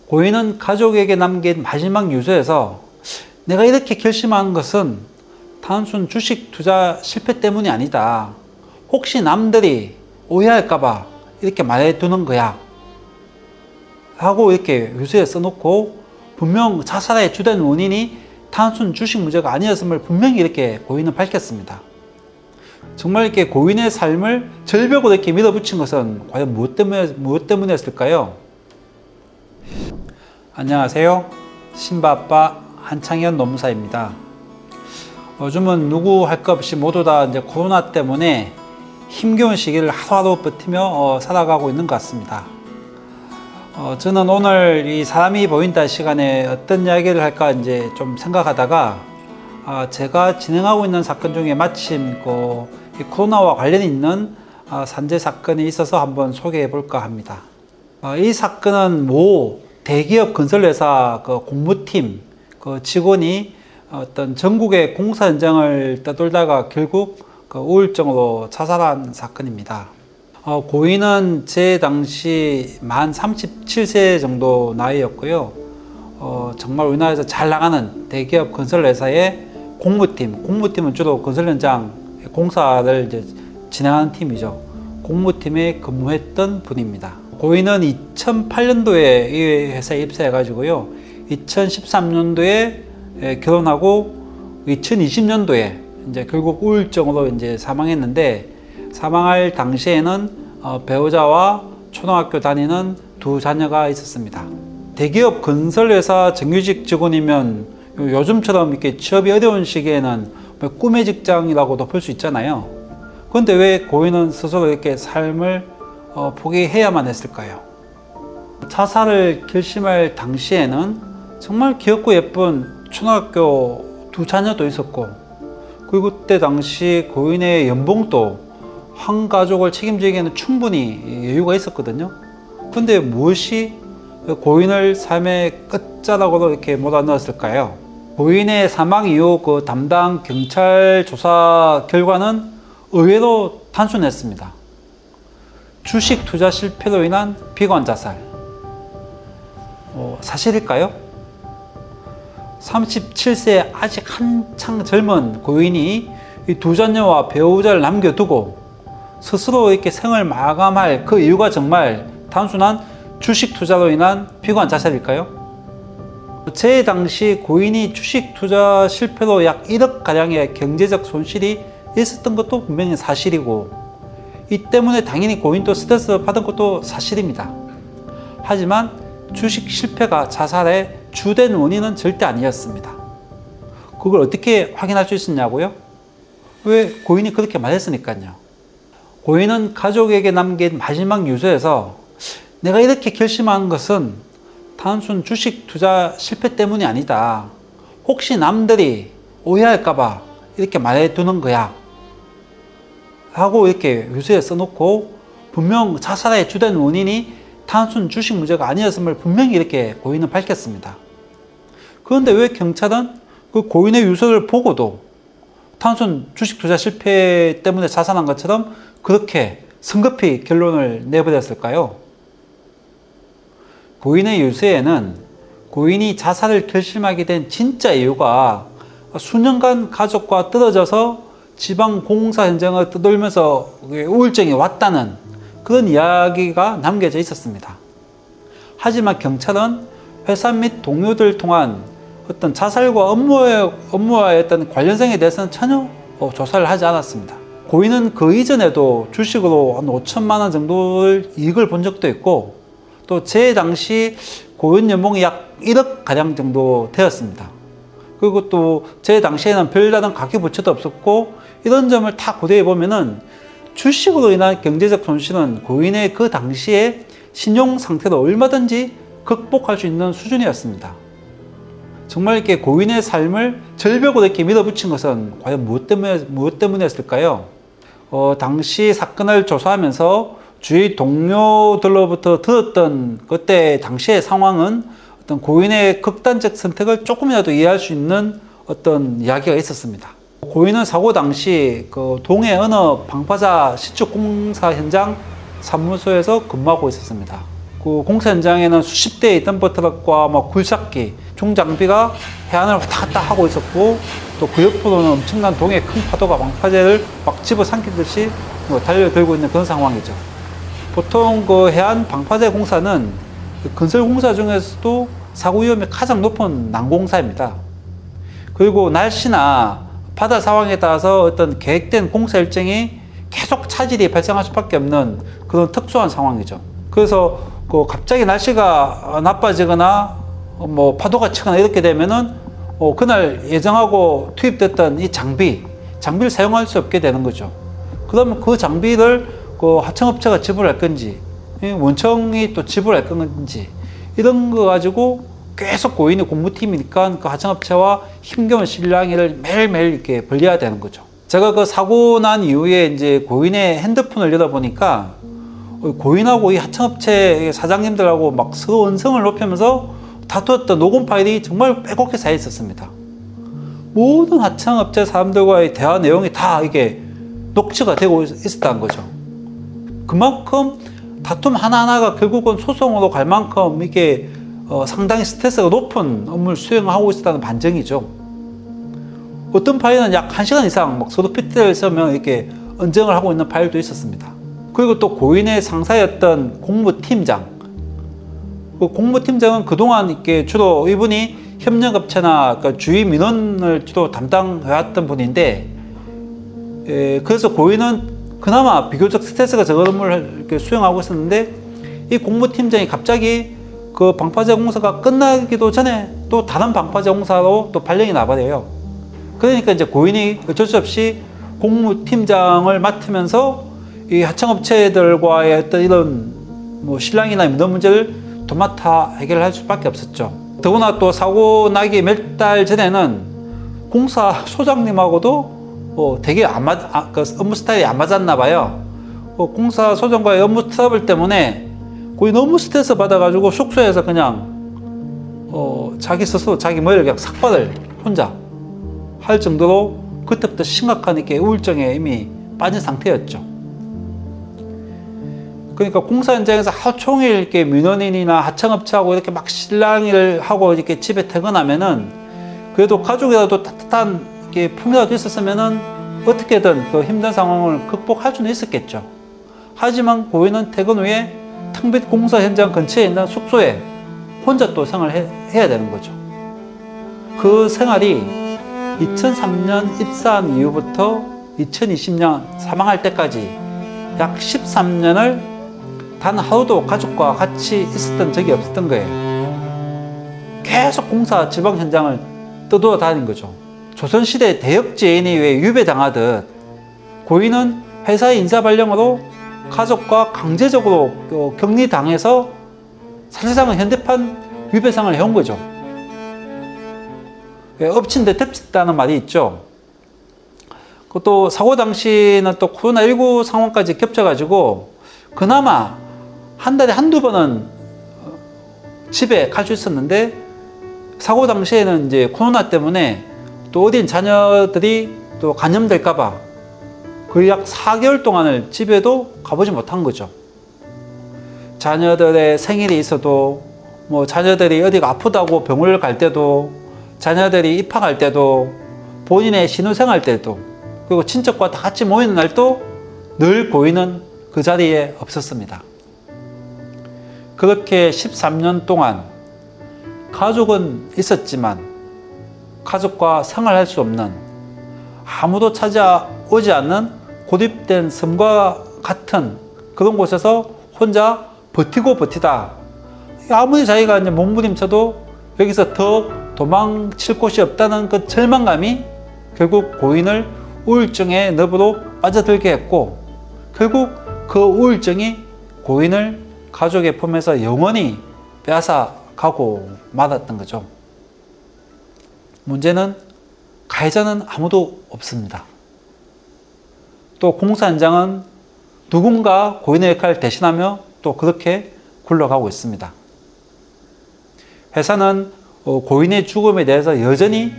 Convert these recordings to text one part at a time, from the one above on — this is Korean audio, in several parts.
고인은 가족에게 남긴 마지막 유서에서 내가 이렇게 결심한 것은 단순 주식 투자 실패 때문이 아니다. 혹시 남들이 오해할까봐 이렇게 말해두는 거야. 하고 이렇게 유서에 써놓고 분명 자살의 주된 원인이 단순 주식 문제가 아니었음을 분명히 이렇게 고인은 밝혔습니다. 정말 이렇게 고인의 삶을 절벽으로 이렇게 밀어붙인 것은 과연 무엇 때문이었을까요? 안녕하세요. 신바아빠 한창현 노무사입니다. 요즘은 누구 할 것 없이 모두 다 이제 코로나 때문에 힘겨운 시기를 하루하루 버티며 살아가고 있는 것 같습니다. 저는 오늘 이 사람이 보인다 시간에 어떤 이야기를 할까 이제 좀 생각하다가 제가 진행하고 있는 사건 중에 마침 이 코로나와 관련이 있는 산재 사건이 있어서 한번 소개해 볼까 합니다. 이 사건은 모 대기업 건설회사 공무팀 직원이 어떤 전국의 공사 현장을 떠돌다가 결국 우울증으로 자살한 사건입니다. 고인은 제 당시 만 37세 정도 나이였고요. 정말 우리나라에서 잘 나가는 대기업 건설회사의 공무팀은 주로 건설 현장 공사를 이제 진행하는 팀이죠. 공무팀에 근무했던 분입니다. 고인은 2008년도에 이 회사에 입사해가지고요. 2013년도에 결혼하고 2020년도에 이제 결국 우울증으로 이제 사망했는데, 사망할 당시에는 배우자와 초등학교 다니는 두 자녀가 있었습니다. 대기업 건설회사 정규직 직원이면 요즘처럼 이렇게 취업이 어려운 시기에는 꿈의 직장이라고도 볼 수 있잖아요. 그런데 왜 고인은 스스로 이렇게 삶을 포기해야만 했을까요? 자살을 결심할 당시에는 정말 귀엽고 예쁜 초등학교 두 자녀도 있었고, 그리고 그때 당시 고인의 연봉도 한 가족을 책임지기에는 충분히 여유가 있었거든요. 그런데 무엇이 고인을 삶의 끝자락으로 이렇게 몰아넣었을까요? 고인의 사망 이후 담당 경찰 조사 결과는 의외로 단순했습니다. 주식 투자 실패로 인한 비관 자살. 사실일까요? 37세 아직 한창 젊은 고인이 이 두 자녀와 배우자를 남겨두고 스스로 이렇게 생을 마감할 그 이유가 정말 단순한 주식 투자로 인한 비관 자살일까요? 제 당시 고인이 주식 투자 실패로 약 1억 가량의 경제적 손실이 있었던 것도 분명히 사실이고, 이 때문에 당연히 고인도 스트레스 받은 것도 사실입니다. 하지만 주식 실패가 자살의 주된 원인은 절대 아니었습니다. 그걸 어떻게 확인할 수 있었냐고요? 왜 고인이 그렇게 말했으니까요. 고인은 가족에게 남긴 마지막 유서에서 내가 이렇게 결심한 것은 단순 주식 투자 실패 때문이 아니다. 혹시 남들이 오해할까봐 이렇게 말해두는 거야. 하고 이렇게 유서에 써놓고 분명 자살의 주된 원인이 단순 주식 문제가 아니었음을 분명히 이렇게 고인은 밝혔습니다. 그런데 왜 경찰은 그 고인의 유서를 보고도 단순 주식 투자 실패 때문에 자살한 것처럼 그렇게 성급히 결론을 내버렸을까요? 고인의 유서에는 고인이 자살을 결심하게 된 진짜 이유가 수년간 가족과 떨어져서 지방 공사 현장을 떠돌면서 우울증이 왔다는 그런 이야기가 남겨져 있었습니다. 하지만 경찰은 회사 및 동료들 통한 어떤 자살과 업무와의 어떤 관련성에 대해서는 전혀 조사를 하지 않았습니다. 고인은 그 이전에도 주식으로 한 5천만 원 정도를 이익을 본 적도 있고, 또 제 당시 고인 연봉이 약 1억 가량 정도 되었습니다. 그리고 또 제 당시에는 별다른 가계부채도 없었고, 이런 점을 다 고려해 보면은 주식으로 인한 경제적 손실은 고인의 그 당시의 신용 상태로 얼마든지 극복할 수 있는 수준이었습니다. 정말 이렇게 고인의 삶을 절벽으로 이렇게 밀어붙인 것은 과연 무엇 때문이었을까요? 당시 사건을 조사하면서 주위 동료들로부터 들었던 그때 당시의 상황은 어떤 고인의 극단적 선택을 조금이라도 이해할 수 있는 어떤 이야기가 있었습니다. 고인은 사고 당시 동해 어느 방파제 시축 공사 현장 사무소에서 근무하고 있었습니다. 그 공사 현장에는 수십 대의 덤퍼트럭과 뭐 굴삭기, 중장비가 해안을 왔다 갔다 하고 있었고, 또 그 옆으로는 엄청난 동해 큰 파도가 방파제를 막 집어삼키듯이 뭐 달려들고 있는 그런 상황이죠. 보통 그 해안 방파제 공사는 그 건설 공사 중에서도 사고 위험이 가장 높은 난공사입니다. 그리고 날씨나 바다 상황에 따라서 어떤 계획된 공사 일정이 계속 차질이 발생할 수밖에 없는 그런 특수한 상황이죠. 그래서 그 갑자기 날씨가 나빠지거나 뭐 파도가 치거나 이렇게 되면은 그날 예정하고 투입됐던 이 장비를 사용할 수 없게 되는 거죠. 그러면 그 장비를 그 하청업체가 지불할 건지, 원청이 또 지불할 건지, 이런 거 가지고 계속 고인이 공무팀이니까 그 하청업체와 힘겨운 실랑이를 매일매일 이렇게 벌려야 되는 거죠. 제가 그 사고 난 이후에 이제 고인의 핸드폰을 열어보니까 고인하고 이 하청업체 사장님들하고 막 서로 언성을 높이면서 다투었던 녹음 파일이 정말 빼곡히 쌓여 있었습니다. 모든 하청업체 사람들과의 대화 내용이 다 이게 녹취가 되고 있었다는 거죠. 그만큼 다툼 하나하나가 결국은 소송으로 갈 만큼 이게 상당히 스트레스가 높은 업무를 수행하고 있었다는 반증이죠. 어떤 파일은 약 1시간 이상 막 서로 PT를 쓰며 이렇게 언쟁을 하고 있는 파일도 있었습니다. 그리고 또 고인의 상사였던 공무팀장. 그 공무팀장은 그동안 이렇게 주로 이분이 협력업체나 그 주위 민원을 주로 담당해왔던 분인데, 그래서 고인은 그나마 비교적 스트레스가 적은 업무를 이렇게 수행하고 있었는데, 이 공무팀장이 갑자기 그 방파제 공사가 끝나기도 전에 또 다른 방파제 공사로 또 발령이 나버려요. 그러니까 이제 고인이 어쩔 수 없이 공무팀장을 맡으면서 이 하청업체들과의 어떤 이런 뭐 실랑이나 민원 문제를 도맡아 해결할 수밖에 없었죠. 더구나 또 사고 나기 몇 달 전에는 공사 소장님하고도 되게 그 업무 스타일이 안 맞았나 봐요. 공사 소장과의 업무 트러블 때문에 거의 너무 스트레스 받아가지고 숙소에서 그냥 자기 스스로 자기 머리를 그냥 삭발을 혼자 할 정도로 그때부터 심각한 이렇게 우울증에 이미 빠진 상태였죠. 그러니까 공사 현장에서 하루 종일 이렇게 민원인이나 하청업체하고 이렇게 막 실랑이를 하고 이렇게 집에 퇴근하면은 그래도 가족이라도 따뜻한 이렇게 품이라도 있었으면은 어떻게든 그 힘든 상황을 극복할 수는 있었겠죠. 하지만 고인은 퇴근 후에 텅 빈 공사 현장 근처에 있는 숙소에 혼자 또 생활을 해야 되는 거죠. 그 생활이 2003년 입사한 이후부터 2020년 사망할 때까지 약 13년을 단 하루도 가족과 같이 있었던 적이 없었던 거예요. 계속 공사 지방 현장을 떠돌아다닌 거죠. 조선시대 대역죄인이 왜 유배당하듯 고인은 회사의 인사발령으로 가족과 강제적으로 격리당해서 사실상은 현대판 유배상을 해온 거죠. 엎친 데 덮쳤다는 말이 있죠. 또 사고 당시는 또 코로나19 상황까지 겹쳐가지고 그나마 한 달에 한두 번은 집에 갈 수 있었는데, 사고 당시에는 이제 코로나 때문에 또 어린 자녀들이 또 감염될까봐 거의 약 4개월 동안을 집에도 가보지 못한 거죠. 자녀들의 생일이 있어도, 뭐 자녀들이 어디가 아프다고 병원을 갈 때도, 자녀들이 입학할 때도, 본인의 신혼생활 때도, 그리고 친척과 다 같이 모이는 날도 늘 고인은 그 자리에 없었습니다. 그렇게 13년 동안 가족은 있었지만 가족과 생활할 수 없는, 아무도 찾아오지 않는 고립된 섬과 같은 그런 곳에서 혼자 버티고 버티다 아무리 자기가 이제 몸부림쳐도 여기서 더 도망칠 곳이 없다는 그 절망감이 결국 고인을 우울증의 늪으로 빠져들게 했고, 결국 그 우울증이 고인을 가족의 품에서 영원히 빼앗아 가고 말았던 거죠. 문제는 가해자는 아무도 없습니다. 또 공사 현장은 누군가 고인의 역할을 대신하며 또 그렇게 굴러가고 있습니다. 회사는 고인의 죽음에 대해서 여전히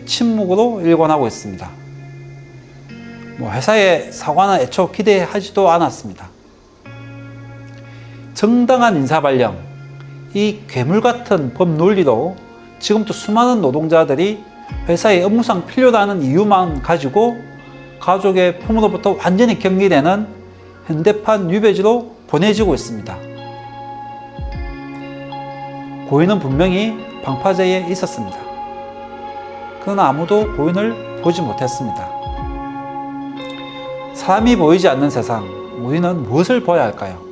침묵으로 일관하고 있습니다. 회사의 사과는 애초 기대하지도 않았습니다. 정당한 인사발령, 이 괴물 같은 법 논리로 지금도 수많은 노동자들이 회사의 업무상 필요하다는 이유만 가지고 가족의 품으로부터 완전히 격리되는 현대판 유배지로 보내지고 있습니다. 고인은 분명히 방파제에 있었습니다. 그러나 아무도 고인을 보지 못했습니다. 사람이 보이지 않는 세상, 우리는 무엇을 보아야 할까요?